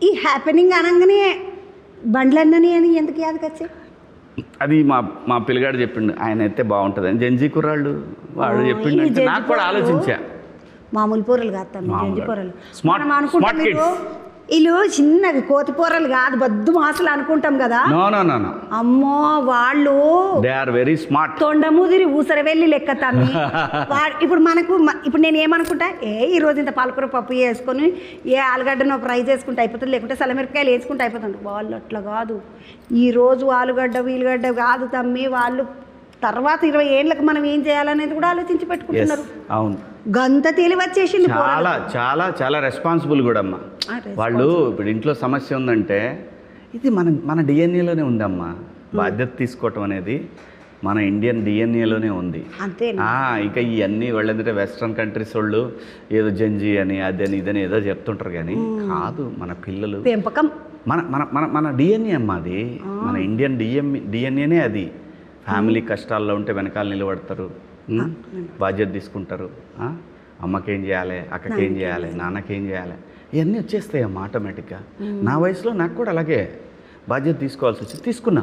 ఈ హ్యాపెనింగ్ అనగానే బండ్లన్నీ అని ఎందుకు యాదకొచ్చే? అది మా పిల్లగాడు చెప్పిండు, ఆయన అయితే బాగుంటుంది అని. జంజీ కుర్రాళ్ళు వాడు చెప్పిండు అంటే నాకు కూడా ఆలోచించా. మామూలు పొరలు కాదు తమ్మి, జంజి పొరలు. స్మార్ట్ మనం అనుకుంటాం వీళ్ళు చిన్నవి కోతి పొరలు కాదు, బద్దు మాసలు అనుకుంటాం కదా. నో అమ్మో వాళ్ళు దే ఆర్ వెరీ స్మార్ట్. తొండముదిరి ఊసర వెళ్ళి లెక్క తమ్మి. ఇప్పుడు మనకు ఇప్పుడు నేను ఏమనుకుంటా, ఈ రోజు ఇంత పాలకూర పప్పు వేసుకొని ఆలుగడ్డను ఫ్రై చేసుకుంటే అయిపోతుంది, లేకుంటే సలమిరపకాయలు వేసుకుంటే అయిపోతుంది. వాళ్ళు అట్లా కాదు. ఈరోజు ఆలుగడ్డ వీలుగడ్డ కాదు తమ్మి, వాళ్ళు తర్వాత 20 ఏళ్ళకి మనం ఏం చేయాలనేది కూడా ఆలోచించి పెట్టుకుంటున్నారు. అవును, గంత తెలివి వచ్చేసింది. చాలా చాలా చాలా రెస్పాన్సిబుల్ కూడా అమ్మా. వాళ్ళు ఇప్పుడు ఇంట్లో సమస్య ఉందంటే ఇది మన డిఎన్ఏలోనే ఉందమ్మా. బాధ్యత తీసుకోవటం అనేది మన ఇండియన్ డిఎన్ఏలోనే ఉంది. అంతే. ఇక ఇవన్నీ వాళ్ళంటే వెస్ట్రన్ కంట్రీస్ వాళ్ళు ఏదో జంజీ అని అదని ఇదని ఏదో చెప్తుంటారు, కానీ కాదు. మన పిల్లలు పెంపకం మన మన మన మన డిఎన్ఏ అమ్మా. అది మన ఇండియన్ డిఎన్ఏనే అది. ఫ్యామిలీ కష్టాల్లో ఉంటే వెనకాల నిలబడతారు, బాధ్యత తీసుకుంటారు. అమ్మకేం చేయాలి, అక్కకేం చేయాలి, నాన్నకేం చేయాలి, ఇవన్నీ వచ్చేస్తాయి అమ్మ ఆటోమేటిక్గా. నా వయసులో నాకు కూడా అలాగే బాధ్యత తీసుకోవాల్సి వచ్చి తీసుకున్నా.